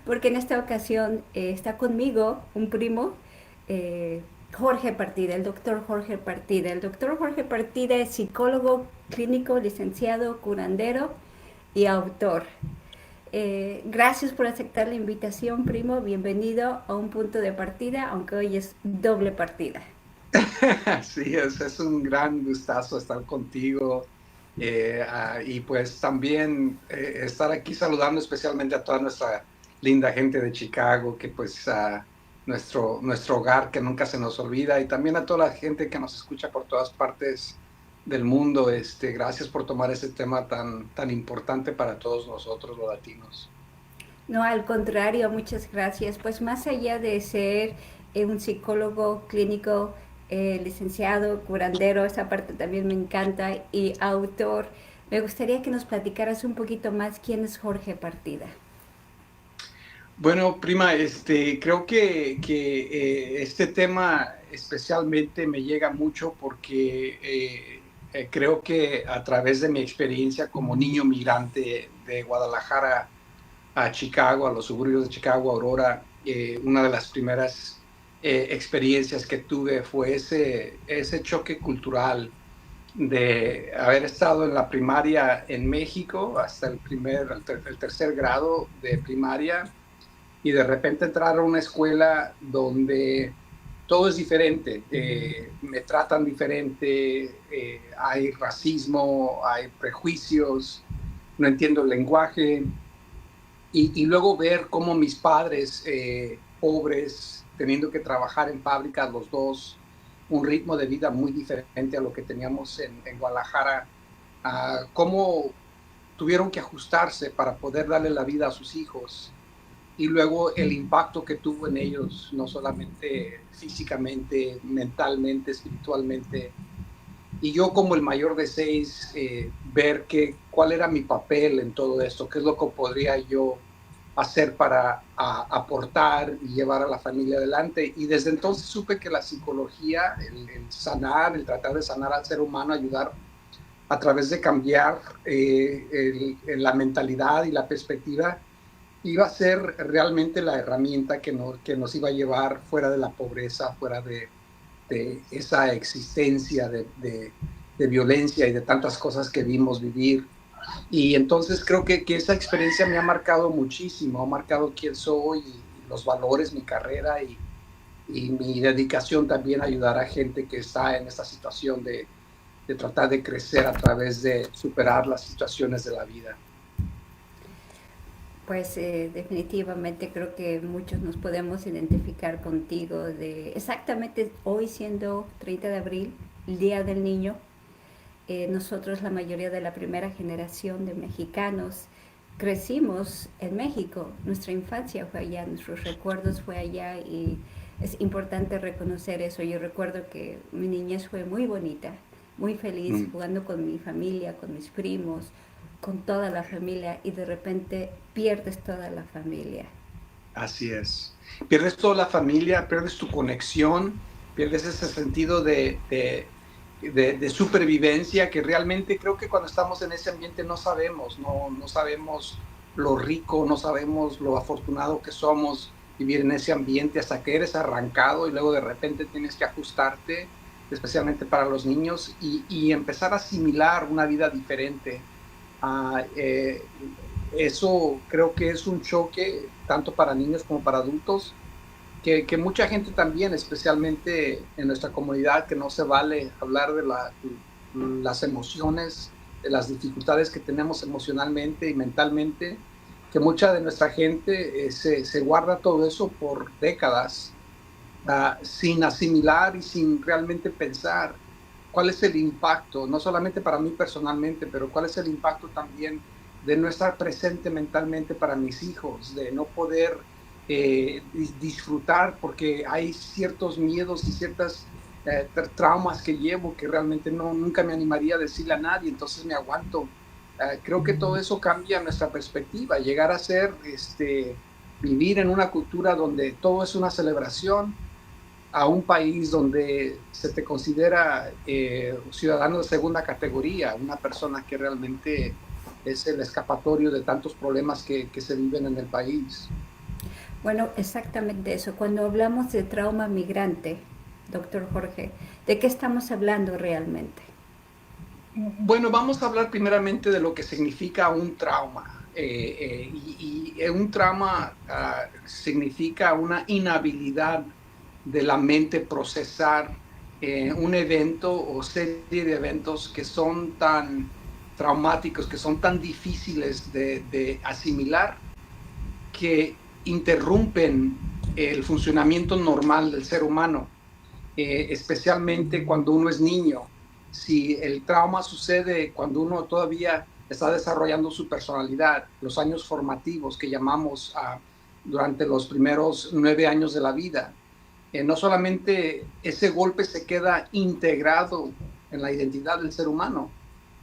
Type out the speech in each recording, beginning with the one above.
porque en esta ocasión está conmigo un primo, Jorge Partida, el doctor Jorge Partida. El doctor Jorge Partida es psicólogo clínico, licenciado, curandero y autor. Gracias por aceptar la invitación, primo. Bienvenido a un punto de partida, aunque hoy es doble partida. Sí, es un gran gustazo estar contigo y pues también estar aquí saludando especialmente a toda nuestra linda gente de Chicago, que pues nuestro hogar que nunca se nos olvida y también a toda la gente que nos escucha por todas partes del mundo. Gracias por tomar ese tema tan importante para todos nosotros los latinos. No, al contrario, muchas gracias. Pues más allá de ser un psicólogo clínico, licenciado, curandero, esa parte también me encanta, y autor, me gustaría que nos platicaras un poquito más quién es Jorge Partida. Bueno, prima, creo que este tema especialmente me llega mucho porque creo que a través de mi experiencia como niño migrante de Guadalajara a Chicago, a los suburbios de Chicago, Aurora, una de las primeras experiencias que tuve fue ese choque cultural de haber estado en la primaria en México hasta el tercer grado de primaria y de repente entrar a una escuela donde todo es diferente, me tratan diferente, hay racismo, hay prejuicios, no entiendo el lenguaje, y luego ver cómo mis padres, pobres, teniendo que trabajar en fábricas los dos, un ritmo de vida muy diferente a lo que teníamos en Guadalajara, cómo tuvieron que ajustarse para poder darle la vida a sus hijos y luego el impacto que tuvo en ellos, no solamente físicamente, mentalmente, espiritualmente. Y yo como el mayor de seis, ver cuál era mi papel en todo esto, qué es lo que podría yo hacer para aportar y llevar a la familia adelante. Y desde entonces supe que la psicología, el sanar, el tratar de sanar al ser humano, ayudar a través de cambiar la mentalidad y la perspectiva, iba a ser realmente la herramienta que nos iba a llevar fuera de la pobreza, fuera de esa existencia de violencia y de tantas cosas que vimos vivir. Y entonces creo que esa experiencia me ha marcado muchísimo, ha marcado quién soy y los valores, mi carrera y mi dedicación también a ayudar a gente que está en esta situación de tratar de crecer a través de superar las situaciones de la vida. Pues definitivamente creo que muchos nos podemos identificar contigo de exactamente hoy siendo 30 de abril, el Día del Niño. Nosotros, la mayoría de la primera generación de mexicanos, crecimos en México. Nuestra infancia fue allá, nuestros recuerdos fue allá y es importante reconocer eso. Yo recuerdo que mi niñez fue muy bonita, muy feliz, Mm. jugando con mi familia, con mis primos, con toda la familia, y de repente pierdes toda la familia. Así es. Pierdes toda la familia, pierdes tu conexión, pierdes ese sentido de supervivencia que realmente creo que cuando estamos en ese ambiente no sabemos, no sabemos lo rico, no sabemos lo afortunado que somos vivir en ese ambiente hasta que eres arrancado y luego de repente tienes que ajustarte, especialmente para los niños, y empezar a asimilar una vida diferente. Ah, eso creo que es un choque tanto para niños como para adultos, que mucha gente también, especialmente en nuestra comunidad, que no se vale hablar de las emociones, de las dificultades que tenemos emocionalmente y mentalmente, que mucha de nuestra gente se guarda todo eso por décadas, sin asimilar y sin realmente pensar cuál es el impacto, no solamente para mí personalmente, pero cuál es el impacto también de no estar presente mentalmente para mis hijos, de no poder disfrutar porque hay ciertos miedos y ciertas traumas que llevo que realmente nunca me animaría a decirle a nadie, entonces me aguanto. Creo que todo eso cambia nuestra perspectiva, llegar a ser, vivir en una cultura donde todo es una celebración, a un país donde se te considera ciudadano de segunda categoría, una persona que realmente es el escapatorio de tantos problemas que se viven en el país. Bueno, exactamente eso. Cuando hablamos de trauma migrante, doctor Jorge, ¿de qué estamos hablando realmente? Bueno, vamos a hablar primeramente de lo que significa un trauma. Un trauma significa una inhabilidad de la mente procesar un evento o serie de eventos que son tan traumáticos, que son tan difíciles de asimilar, que interrumpen el funcionamiento normal del ser humano, especialmente cuando uno es niño. Si el trauma sucede cuando uno todavía está desarrollando su personalidad, los años formativos que llamamos durante los primeros 9 años de la vida, no solamente ese golpe se queda integrado en la identidad del ser humano,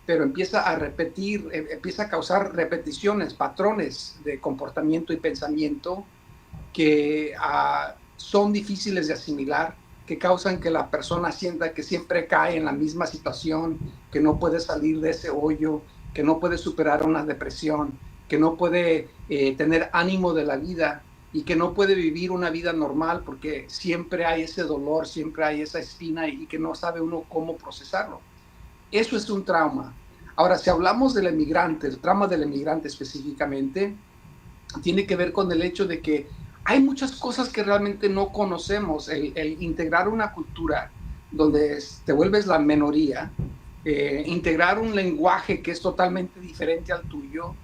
pero empieza a repetir, empieza a causar repeticiones, patrones de comportamiento y pensamiento que son difíciles de asimilar, que causan que la persona sienta que siempre cae en la misma situación, que no puede salir de ese hoyo, que no puede superar una depresión, que no puede tener ánimo de la vida y que no puede vivir una vida normal porque siempre hay ese dolor, siempre hay esa espina y que no sabe uno cómo procesarlo. Eso es un trauma. Ahora, si hablamos del emigrante, el trauma del emigrante específicamente, tiene que ver con el hecho de que hay muchas cosas que realmente no conocemos. El integrar una cultura donde te vuelves la minoría, integrar un lenguaje que es totalmente diferente al tuyo,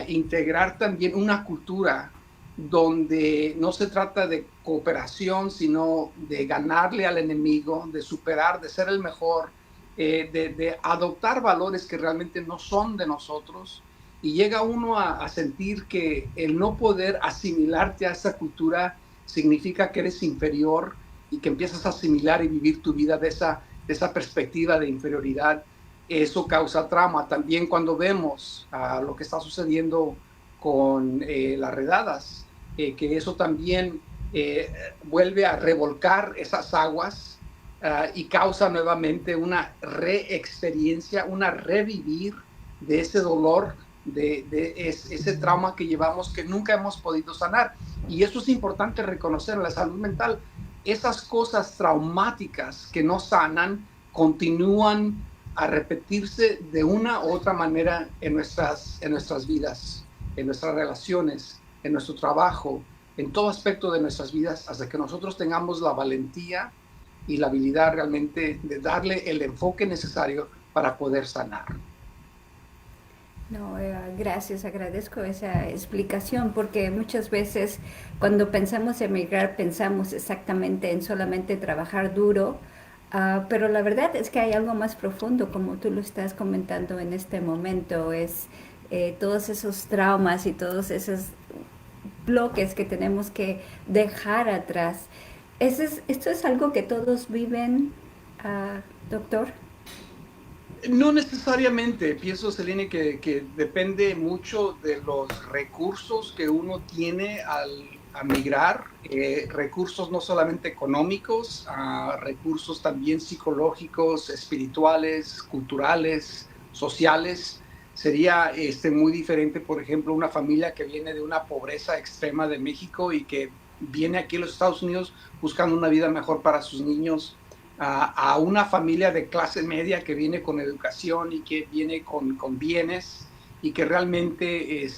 integrar también una cultura donde no se trata de cooperación, sino de ganarle al enemigo, de superar, de ser el mejor, de adoptar valores que realmente no son de nosotros, y llega uno a sentir que el no poder asimilarte a esa cultura significa que eres inferior y que empiezas a asimilar y vivir tu vida de esa perspectiva de inferioridad. Eso causa trauma. También cuando vemos lo que está sucediendo con las redadas, que eso también vuelve a revolcar esas aguas y causa nuevamente una reexperiencia, una revivir de ese dolor, ese trauma que llevamos que nunca hemos podido sanar. Y eso es importante reconocer en la salud mental. Esas cosas traumáticas que no sanan continúan a repetirse de una u otra manera en nuestras vidas, en nuestras relaciones, en nuestro trabajo, en todo aspecto de nuestras vidas, hasta que nosotros tengamos la valentía y la habilidad realmente de darle el enfoque necesario para poder sanar. No, gracias, agradezco esa explicación porque muchas veces cuando pensamos emigrar pensamos exactamente en solamente trabajar duro, pero la verdad es que hay algo más profundo, como tú lo estás comentando en este momento, es todos esos traumas y todos esos bloques que tenemos que dejar atrás. ¿Esto es algo que todos viven, doctor? No necesariamente, pienso, Celine, que depende mucho de los recursos que uno tiene a migrar, recursos no solamente económicos, recursos también psicológicos, espirituales, culturales, sociales. Sería muy diferente, por ejemplo, una familia que viene de una pobreza extrema de México y que viene aquí a los Estados Unidos buscando una vida mejor para sus niños, a una familia de clase media que viene con educación y que viene con bienes y que realmente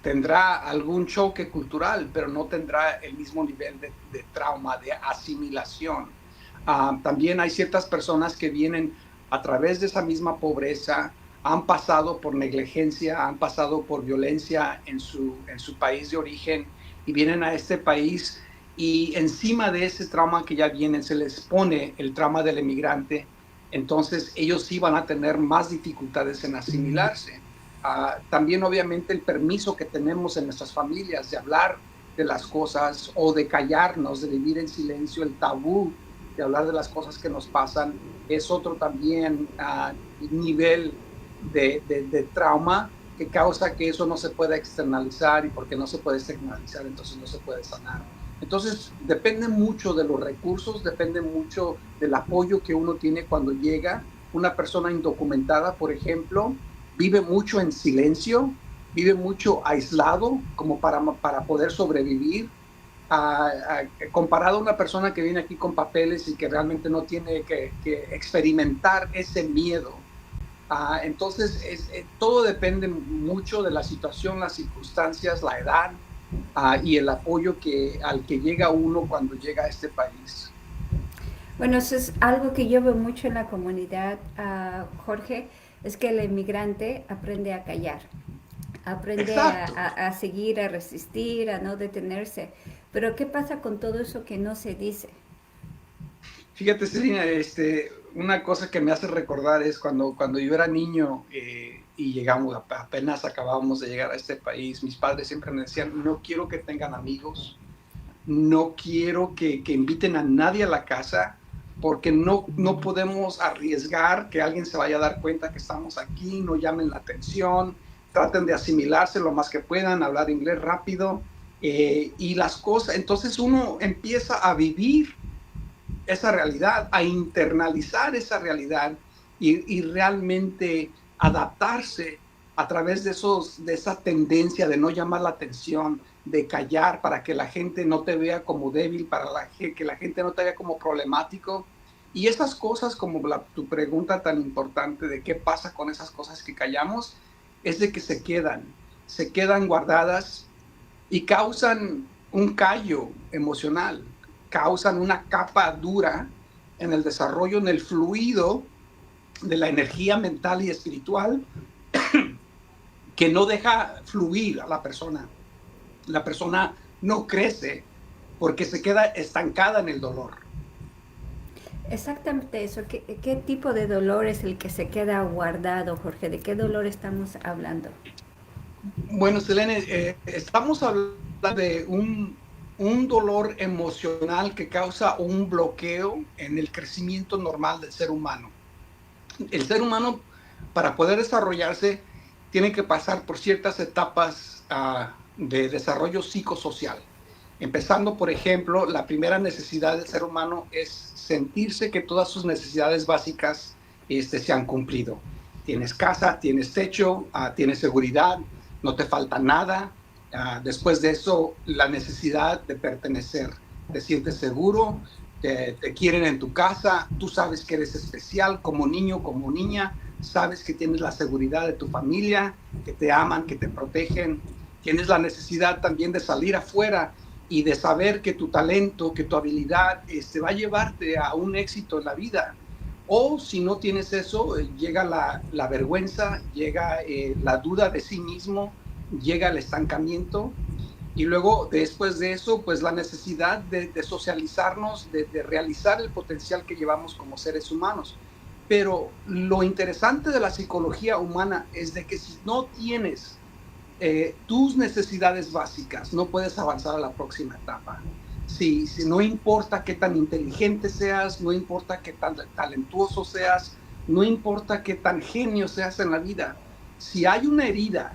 tendrá algún choque cultural, pero no tendrá el mismo nivel de trauma, de asimilación. También hay ciertas personas que vienen a través de esa misma pobreza, han pasado por negligencia, han pasado por violencia en su país de origen y vienen a este país, y encima de ese trauma que ya vienen se les pone el trauma del emigrante. Entonces ellos sí van a tener más dificultades en asimilarse. También obviamente el permiso que tenemos en nuestras familias de hablar de las cosas o de callarnos, de vivir en silencio, el tabú de hablar de las cosas que nos pasan, es otro también nivel de trauma que causa que eso no se pueda externalizar, y porque no se puede externalizar, entonces no se puede sanar. Entonces, depende mucho de los recursos, depende mucho del apoyo que uno tiene cuando llega. Una persona indocumentada, por ejemplo, vive mucho en silencio, vive mucho aislado como para poder sobrevivir, comparado a una persona que viene aquí con papeles y que realmente no tiene que experimentar ese miedo. Entonces, todo depende mucho de la situación, las circunstancias, la edad y el apoyo al que llega uno cuando llega a este país. Bueno, eso es algo que yo veo mucho en la comunidad, Jorge, es que el inmigrante aprende a callar, aprende Exacto. a seguir, a resistir, a no detenerse. Pero ¿qué pasa con todo eso que no se dice? Fíjate, Selena, una cosa que me hace recordar es cuando yo era niño y llegamos, apenas acabábamos de llegar a este país, mis padres siempre me decían, no quiero que tengan amigos, no quiero que inviten a nadie a la casa, porque no podemos arriesgar que alguien se vaya a dar cuenta que estamos aquí, no llamen la atención, traten de asimilarse lo más que puedan, hablar inglés rápido y las cosas. Entonces uno empieza a vivir esa realidad, a internalizar esa realidad y realmente adaptarse a través de esa tendencia de no llamar la atención, de callar para que la gente no te vea como débil, que la gente no te vea como problemático. Y esas cosas, como tu pregunta tan importante de qué pasa con esas cosas que callamos, es de que se quedan guardadas y causan un callo emocional, causan una capa dura en el desarrollo, en el fluido de la energía mental y espiritual que no deja fluir a la persona. La persona no crece porque se queda estancada en el dolor. Exactamente eso. ¿Qué tipo de dolor es el que se queda guardado, Jorge? ¿De qué dolor estamos hablando? Bueno, Selene, estamos hablando de un dolor emocional que causa un bloqueo en el crecimiento normal del ser humano. El ser humano, para poder desarrollarse, tiene que pasar por ciertas etapas de desarrollo psicosocial. Empezando, por ejemplo, la primera necesidad del ser humano es sentirse que todas sus necesidades básicas se han cumplido. Tienes casa, tienes techo, tienes seguridad, no te falta nada. Después de eso, la necesidad de pertenecer. Te sientes seguro, te quieren en tu casa, tú sabes que eres especial como niño, como niña, sabes que tienes la seguridad de tu familia, que te aman, que te protegen. Tienes la necesidad también de salir afuera y de saber que tu talento, que tu habilidad va a llevarte a un éxito en la vida. O si no tienes eso, llega la vergüenza, llega la duda de sí mismo, llega el estancamiento. Y luego, después de eso, pues la necesidad de socializarnos, de realizar el potencial que llevamos como seres humanos. Pero lo interesante de la psicología humana es de que si no tienes tus necesidades básicas, no puedes avanzar a la próxima etapa. Si no importa qué tan inteligente seas, no importa qué tan talentuoso seas, no importa qué tan genio seas en la vida, si hay una herida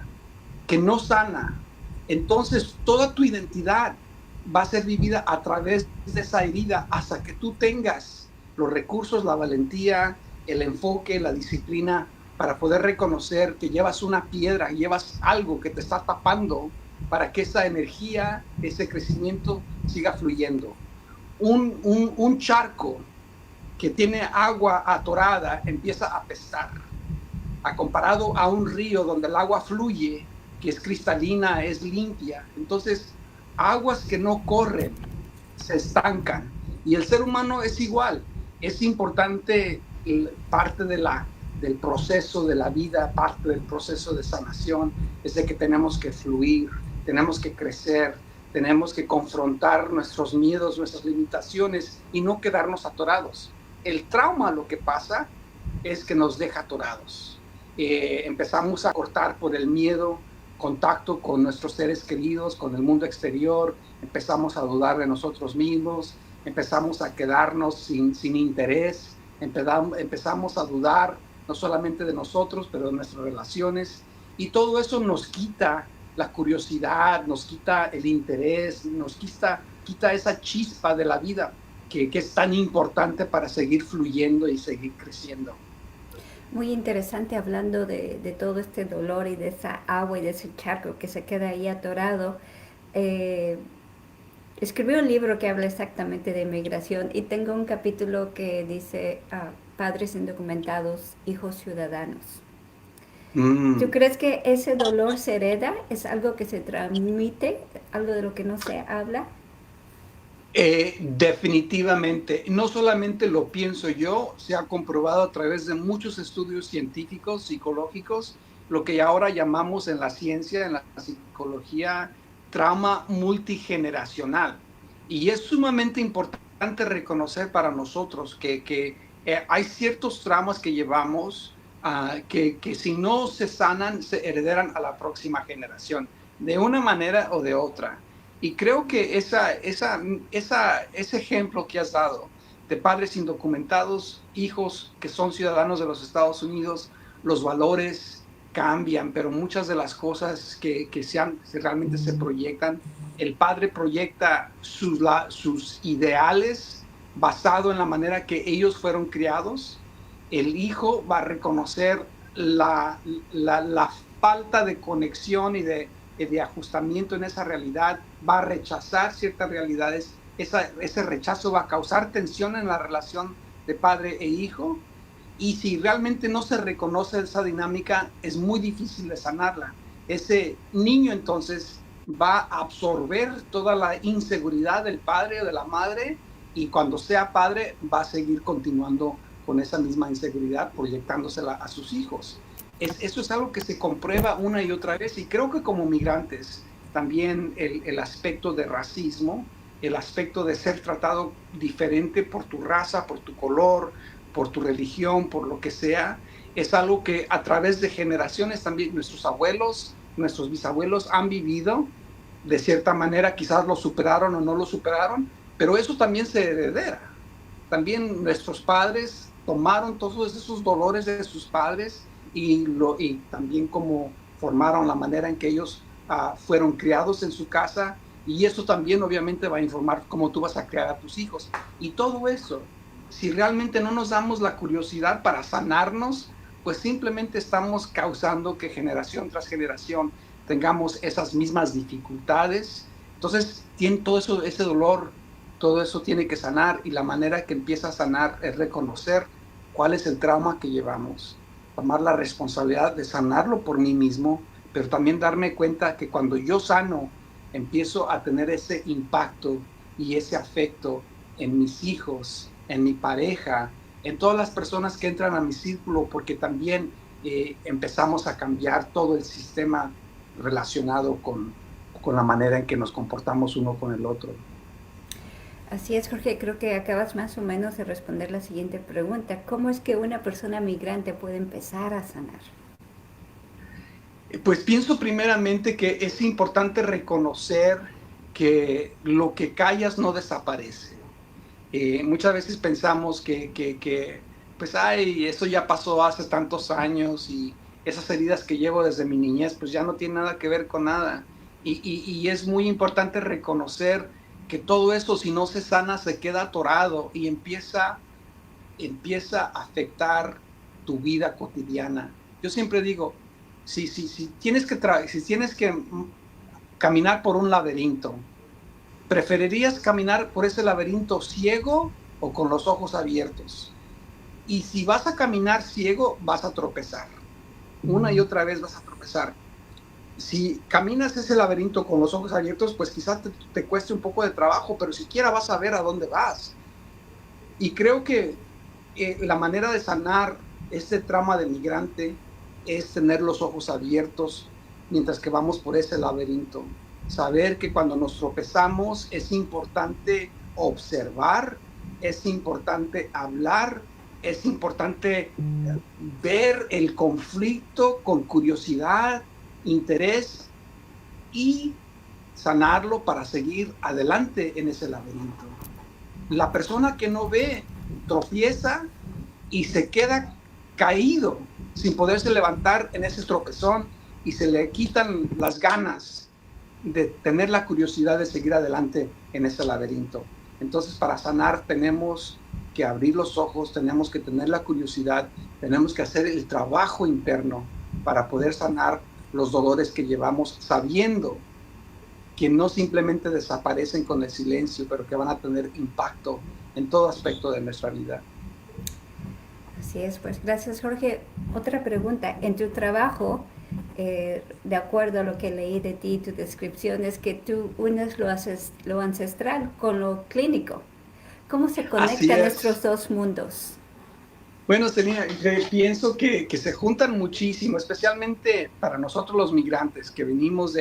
que no sana, entonces toda tu identidad va a ser vivida a través de esa herida hasta que tú tengas los recursos, la valentía, el enfoque, la disciplina para poder reconocer que llevas una piedra, llevas algo que te está tapando para que esa energía, ese crecimiento siga fluyendo. Un charco que tiene agua atorada empieza a apestar, comparado a un río donde el agua fluye, que es cristalina, es limpia. Entonces, aguas que no corren se estancan. Y el ser humano es igual. Es importante parte del proceso de la vida, parte del proceso de sanación, es de que tenemos que fluir, tenemos que crecer, tenemos que confrontar nuestros miedos, nuestras limitaciones y no quedarnos atorados. El trauma, lo que pasa es que nos deja atorados. Empezamos a cortar por el miedo contacto con nuestros seres queridos, con el mundo exterior, empezamos a dudar de nosotros mismos, empezamos a quedarnos sin interés, empezamos a dudar no solamente de nosotros, pero de nuestras relaciones, y todo eso nos quita la curiosidad, nos quita el interés, nos quita esa chispa de la vida que es tan importante para seguir fluyendo y seguir creciendo. Muy interesante hablando de todo este dolor y de esa agua y de ese charco que se queda ahí atorado. Eh, Escribí un libro que habla exactamente de migración y tengo un capítulo que dice padres indocumentados, hijos ciudadanos. ¿Tú Mm. crees que ese dolor se hereda? ¿Es algo que se transmite? ¿Algo de lo que no se habla? Definitivamente, no solamente lo pienso yo, se ha comprobado a través de muchos estudios científicos, psicológicos, lo que ahora llamamos en la ciencia, en la psicología, trauma multigeneracional. Y es sumamente importante reconocer para nosotros que hay ciertos traumas que llevamos que si no se sanan, se heredarán a la próxima generación, de una manera o de otra. Y creo que ese ejemplo que has dado de padres indocumentados, hijos que son ciudadanos de los Estados Unidos, los valores cambian, pero muchas de las cosas que realmente se proyectan, el padre proyecta sus ideales basado en la manera que ellos fueron criados, el hijo va a reconocer la falta de conexión y de ajustamiento en esa realidad, va a rechazar ciertas realidades, ese rechazo va a causar tensión en la relación de padre e hijo, y si realmente no se reconoce esa dinámica, es muy difícil de sanarla. Ese niño entonces va a absorber toda la inseguridad del padre o de la madre, y cuando sea padre va a seguir continuando con esa misma inseguridad, proyectándosela a sus hijos. Eso es algo que se comprueba una y otra vez, y creo que como migrantes también el aspecto de racismo, el aspecto de ser tratado diferente por tu raza, por tu color, por tu religión, por lo que sea, es algo que a través de generaciones también nuestros abuelos, nuestros bisabuelos han vivido de cierta manera, quizás lo superaron o no lo superaron, pero eso también se heredera. También nuestros padres tomaron todos esos dolores de sus padres y también como formaron la manera en que ellos fueron criados en su casa, y eso también obviamente va a informar cómo tú vas a criar a tus hijos. Y todo eso, si realmente no nos damos la curiosidad para sanarnos, pues simplemente estamos causando que generación tras generación tengamos esas mismas dificultades. Entonces, tiene todo eso, ese dolor, todo eso tiene que sanar, y la manera que empieza a sanar es reconocer cuál es el trauma que llevamos, tomar la responsabilidad de sanarlo por mí mismo, pero también darme cuenta que cuando yo sano, empiezo a tener ese impacto y ese afecto en mis hijos, en mi pareja, en todas las personas que entran a mi círculo, porque también empezamos a cambiar todo el sistema relacionado con la manera en que nos comportamos uno con el otro. Así es, Jorge, creo que acabas más o menos de responder la siguiente pregunta. ¿Cómo es que una persona migrante puede empezar a sanar? Pues pienso primeramente que es importante reconocer que lo que callas no desaparece. Muchas veces pensamos pues, ay, eso ya pasó hace tantos años, y esas heridas que llevo desde mi niñez, pues ya no tienen nada que ver con nada. Y es muy importante reconocer que todo eso, si no se sana, se queda atorado y empieza a afectar tu vida cotidiana. Yo siempre digo, si tienes que caminar por un laberinto, ¿preferirías caminar por ese laberinto ciego o con los ojos abiertos? Y si vas a caminar ciego, vas a tropezar. Una y otra vez vas a tropezar. Si caminas ese laberinto con los ojos abiertos, pues quizás te cueste un poco de trabajo, pero siquiera vas a ver a dónde vas. Y creo que la manera de sanar este trauma de migrante es tener los ojos abiertos mientras que vamos por ese laberinto. Saber que cuando nos tropezamos es importante observar, es importante hablar, es importante ver el conflicto con curiosidad, interés, y sanarlo para seguir adelante en ese laberinto. La persona que no ve tropieza y se queda caído sin poderse levantar en ese tropezón, y se le quitan las ganas de tener la curiosidad de seguir adelante en ese laberinto. Entonces, para sanar tenemos que abrir los ojos, tenemos que tener la curiosidad, tenemos que hacer el trabajo interno para poder sanar los dolores que llevamos, sabiendo que no simplemente desaparecen con el silencio, pero que van a tener impacto en todo aspecto de nuestra vida. Así es, pues gracias, Jorge. Otra pregunta, en tu trabajo, de acuerdo a lo que leí de ti, tu descripción es que tú unes lo ancestral con lo clínico. ¿Cómo se Así conectan es. nuestros dos mundos? Bueno, Celina, pienso que se juntan muchísimo, especialmente para nosotros los migrantes, que venimos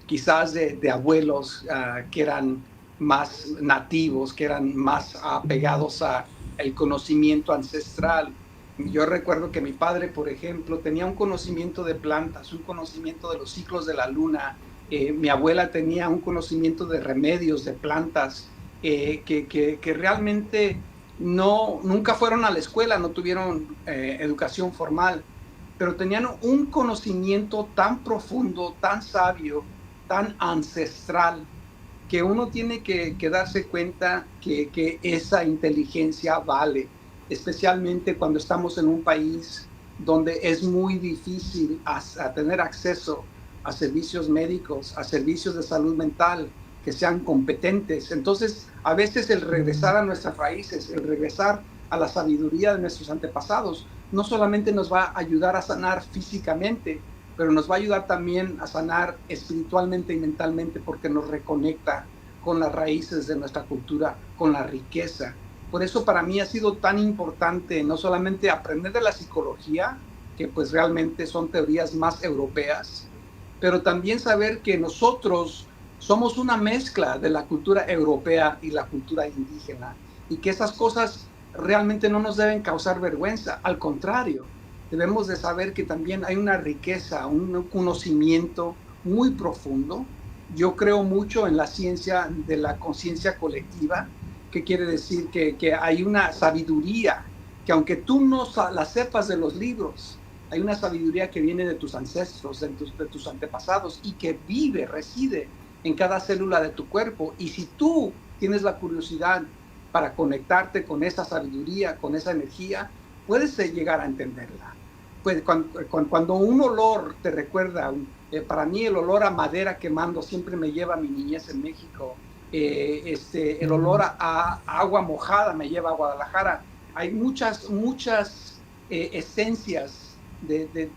quizás de abuelos que eran más nativos, que eran más apegados al conocimiento ancestral. Yo recuerdo que mi padre, por ejemplo, tenía un conocimiento de plantas, un conocimiento de los ciclos de la luna. Mi abuela tenía un conocimiento de remedios, de plantas, que realmente nunca fueron a la escuela, no tuvieron educación formal, pero tenían un conocimiento tan profundo, tan sabio, tan ancestral, que uno tiene que darse cuenta que esa inteligencia vale, especialmente cuando estamos en un país donde es muy difícil a tener acceso a servicios médicos, a servicios de salud mental que sean competentes. Entonces, a veces el regresar a nuestras raíces, el regresar a la sabiduría de nuestros antepasados, no solamente nos va a ayudar a sanar físicamente, pero nos va a ayudar también a sanar espiritualmente y mentalmente, porque nos reconecta con las raíces de nuestra cultura, con la riqueza. Por eso para mí ha sido tan importante no solamente aprender de la psicología, que pues realmente son teorías más europeas, pero también saber que nosotros somos una mezcla de la cultura europea y la cultura indígena, y que esas cosas realmente no nos deben causar vergüenza, al contrario, debemos de saber que también hay una riqueza, un conocimiento muy profundo. Yo creo mucho en la ciencia de la conciencia colectiva, que quiere decir que hay una sabiduría, que aunque tú no la sepas de los libros, hay una sabiduría que viene de tus ancestros, de tus antepasados, y que vive, reside en cada célula de tu cuerpo. Y si tú tienes la curiosidad para conectarte con esa sabiduría, con esa energía, puedes llegar a entenderla. Pues cuando un olor te recuerda, para mí el olor a madera quemando siempre me lleva a mi niñez en México. El olor a agua mojada me lleva a Guadalajara. Hay muchas esencias de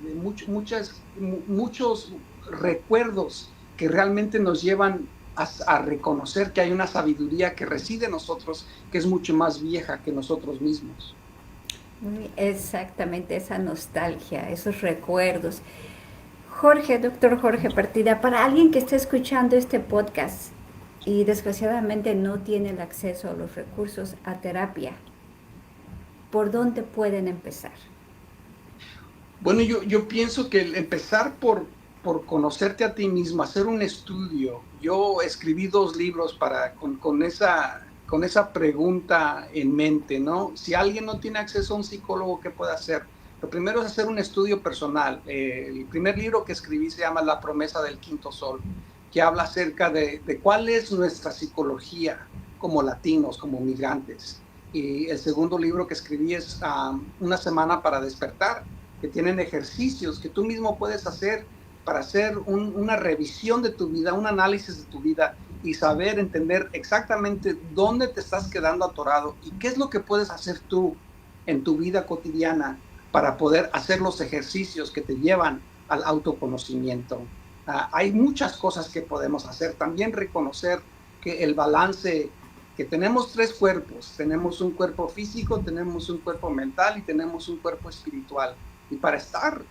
muchos recuerdos que realmente nos llevan a reconocer que hay una sabiduría que reside en nosotros, que es mucho más vieja que nosotros mismos. Exactamente, esa nostalgia, esos recuerdos. Jorge, doctor Jorge Partida, para alguien que esté escuchando este podcast y desgraciadamente no tiene el acceso a los recursos a terapia, ¿por dónde pueden empezar? Bueno, yo pienso que empezar por conocerte a ti mismo, hacer un estudio. Yo escribí 2 libros con esa pregunta en mente, ¿no? Si alguien no tiene acceso a un psicólogo, ¿qué puede hacer? Lo primero es hacer un estudio personal. El primer libro que escribí se llama La promesa del quinto sol, que habla acerca de cuál es nuestra psicología como latinos, como migrantes. Y el segundo libro que escribí es Una semana para despertar, que tienen ejercicios que tú mismo puedes hacer para hacer una revisión de tu vida, un análisis de tu vida y saber, entender exactamente dónde te estás quedando atorado y qué es lo que puedes hacer tú en tu vida cotidiana para poder hacer los ejercicios que te llevan al autoconocimiento. Hay muchas cosas que podemos hacer. También reconocer que el balance, que tenemos 3 cuerpos, tenemos un cuerpo físico, tenemos un cuerpo mental y tenemos un cuerpo espiritual. Y para estar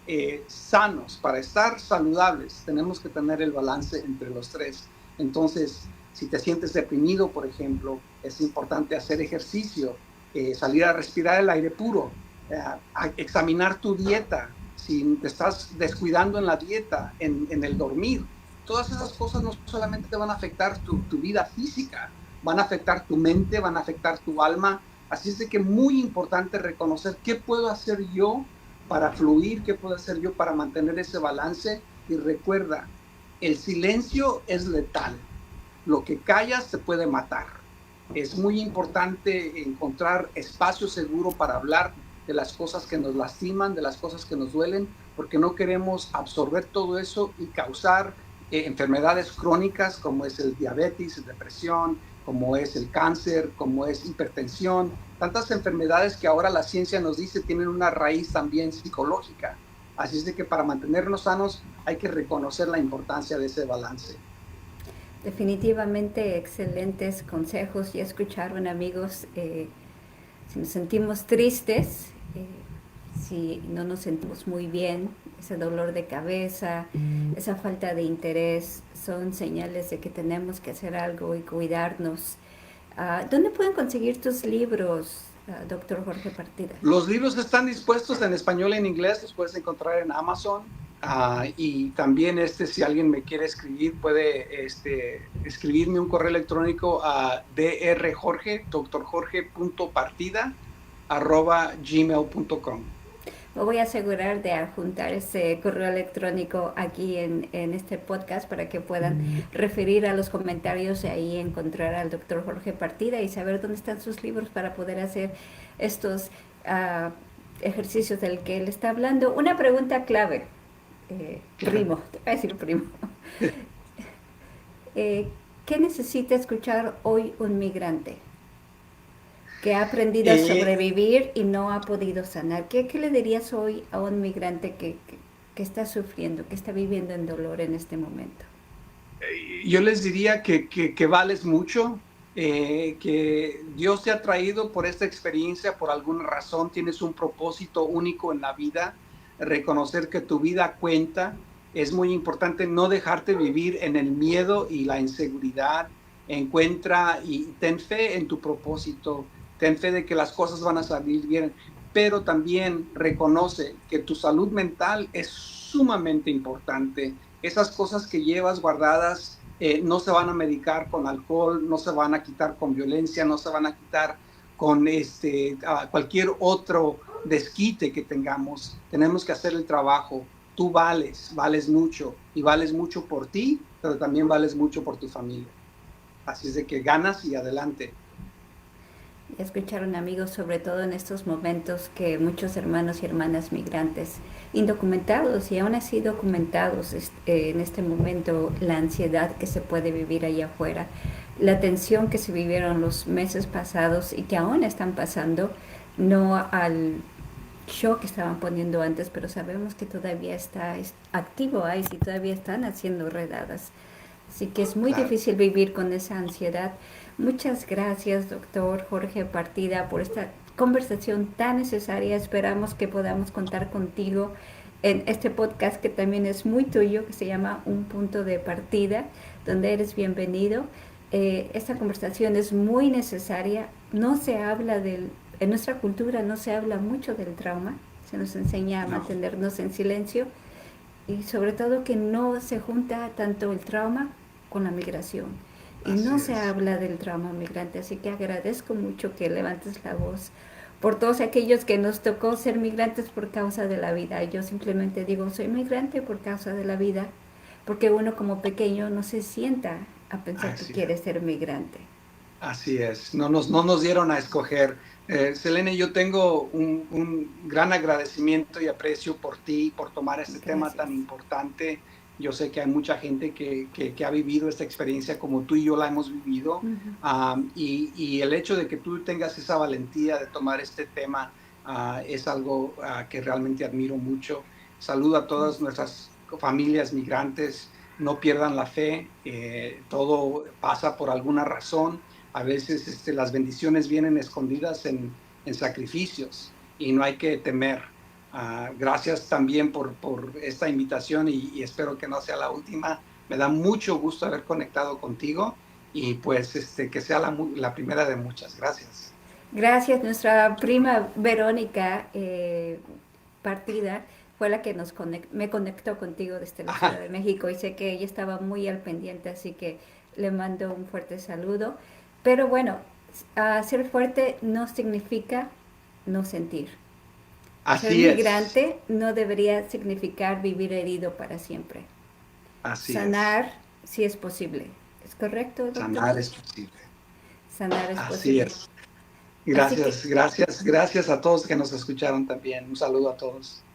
sanos, para estar saludables, tenemos que tener el balance entre los 3. Entonces, si te sientes deprimido, por ejemplo, es importante hacer ejercicio, salir a respirar el aire puro, a examinar tu dieta, si te estás descuidando en la dieta, en el dormir. Todas esas cosas no solamente te van a afectar tu vida física, van a afectar tu mente, van a afectar tu alma. Así es de que es muy importante reconocer qué puedo hacer yo para fluir, qué puedo hacer yo para mantener ese balance. Y recuerda, el silencio es letal. Lo que callas te puede matar. Es muy importante encontrar espacio seguro para hablar de las cosas que nos lastiman, de las cosas que nos duelen, porque no queremos absorber todo eso y causar enfermedades crónicas como es el diabetes, depresión, como es el cáncer, como es hipertensión, tantas enfermedades que ahora la ciencia nos dice tienen una raíz también psicológica. Así es de que para mantenernos sanos hay que reconocer la importancia de ese balance. Definitivamente excelentes consejos. Ya escucharon, amigos. Si nos sentimos tristes, si no nos sentimos muy bien, ese dolor de cabeza, esa falta de interés, son señales de que tenemos que hacer algo y cuidarnos. ¿Dónde pueden conseguir tus libros, doctor Jorge Partida? Los libros están dispuestos en español y en inglés, los puedes encontrar en Amazon. Y también si alguien me quiere escribir, puede escribirme un correo electrónico a drjorge.partida@gmail.com. Me voy a asegurar de adjuntar ese correo electrónico aquí en este podcast para que puedan referir a los comentarios y ahí encontrar al doctor Jorge Partida y saber dónde están sus libros para poder hacer estos ejercicios del que él está hablando. Una pregunta clave, primo, te voy a decir primo. ¿Qué necesita escuchar hoy un migrante que ha aprendido a sobrevivir y no ha podido sanar? ¿Qué le dirías hoy a un migrante que está sufriendo, que está viviendo en dolor en este momento? Yo les diría que vales mucho, que Dios te ha traído por esta experiencia, por alguna razón, tienes un propósito único en la vida, reconocer que tu vida cuenta. Es muy importante no dejarte vivir en el miedo y la inseguridad. Encuentra y ten fe en tu propósito, ten fe de que las cosas van a salir bien, pero también reconoce que tu salud mental es sumamente importante. Esas cosas que llevas guardadas no se van a medicar con alcohol, no se van a quitar con violencia, no se van a quitar con cualquier otro desquite que tengamos. Tenemos que hacer el trabajo. Tú vales mucho y vales mucho por ti, pero también vales mucho por tu familia. Así es de que ganas y adelante. Ya escucharon, amigos, sobre todo en estos momentos que muchos hermanos y hermanas migrantes indocumentados y aún así documentados en este momento, la ansiedad que se puede vivir allá afuera, la tensión que se vivieron los meses pasados y que aún están pasando, no al show que estaban poniendo antes, pero sabemos que todavía está activo ahí, y todavía están haciendo redadas. Así que es muy difícil vivir con esa ansiedad. Muchas gracias, doctor Jorge Partida, por esta conversación tan necesaria. Esperamos que podamos contar contigo en este podcast que también es muy tuyo, que se llama Un Punto de Partida, donde eres bienvenido. Esta conversación es muy necesaria. No se habla en nuestra cultura no se habla mucho del trauma, se nos enseña a mantenernos en silencio y sobre todo que no se junta tanto el trauma con la migración. Y no se habla del trauma migrante, así que agradezco mucho que levantes la voz por todos aquellos que nos tocó ser migrantes por causa de la vida. Yo simplemente digo, soy migrante por causa de la vida, porque uno como pequeño no se sienta a pensar que quiere ser migrante. Así es, no nos dieron a escoger. Selene, yo tengo un gran agradecimiento y aprecio por ti, por tomar este tema tan importante. Yo sé que hay mucha gente que ha vivido esta experiencia como tú y yo la hemos vivido. Y el hecho de que tú tengas esa valentía de tomar este tema es algo que realmente admiro mucho. Saludo a todas nuestras familias migrantes. No pierdan la fe. Todo pasa por alguna razón. A veces las bendiciones vienen escondidas en sacrificios y no hay que temer. Gracias también por esta invitación y espero que no sea la última. Me da mucho gusto haber conectado contigo y pues que sea la primera de muchas. Gracias. Gracias. Nuestra prima Verónica Partida fue la que me conectó contigo desde la Ciudad de México y sé que ella estaba muy al pendiente, así que le mando un fuerte saludo. Pero bueno, ser fuerte no significa no sentir. Así ser migrante no debería significar vivir herido para siempre. Así Sanar sí es posible. ¿Es correcto, doctor? Sanar es posible. sanar es Así posible. es. Así que, Gracias a todos que nos escucharon también. Un saludo a todos.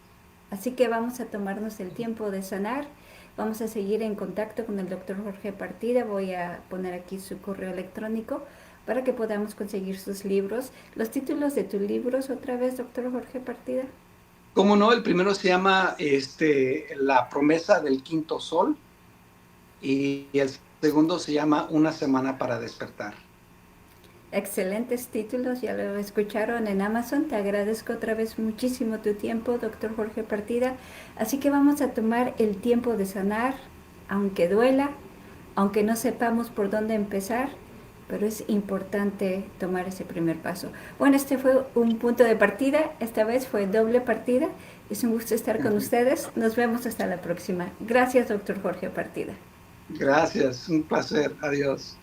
así que vamos a tomarnos el tiempo de sanar. Vamos a seguir en contacto con el doctor Jorge Partida. Voy a poner aquí su correo electrónico para que podamos conseguir sus libros. Los títulos de tus libros otra vez, doctor Jorge Partida. ¿Cómo no? El primero se llama La promesa del quinto sol y el segundo se llama Una semana para despertar. Excelentes títulos, ya lo escucharon en Amazon. Te agradezco otra vez muchísimo tu tiempo, doctor Jorge Partida. Así que vamos a tomar el tiempo de sanar, aunque duela, aunque no sepamos por dónde empezar, pero es importante tomar ese primer paso. Bueno, este fue un punto de partida, esta vez fue doble partida. Es un gusto estar con ustedes. Nos vemos hasta la próxima. Gracias, doctor Jorge Partida. Gracias, un placer. Adiós.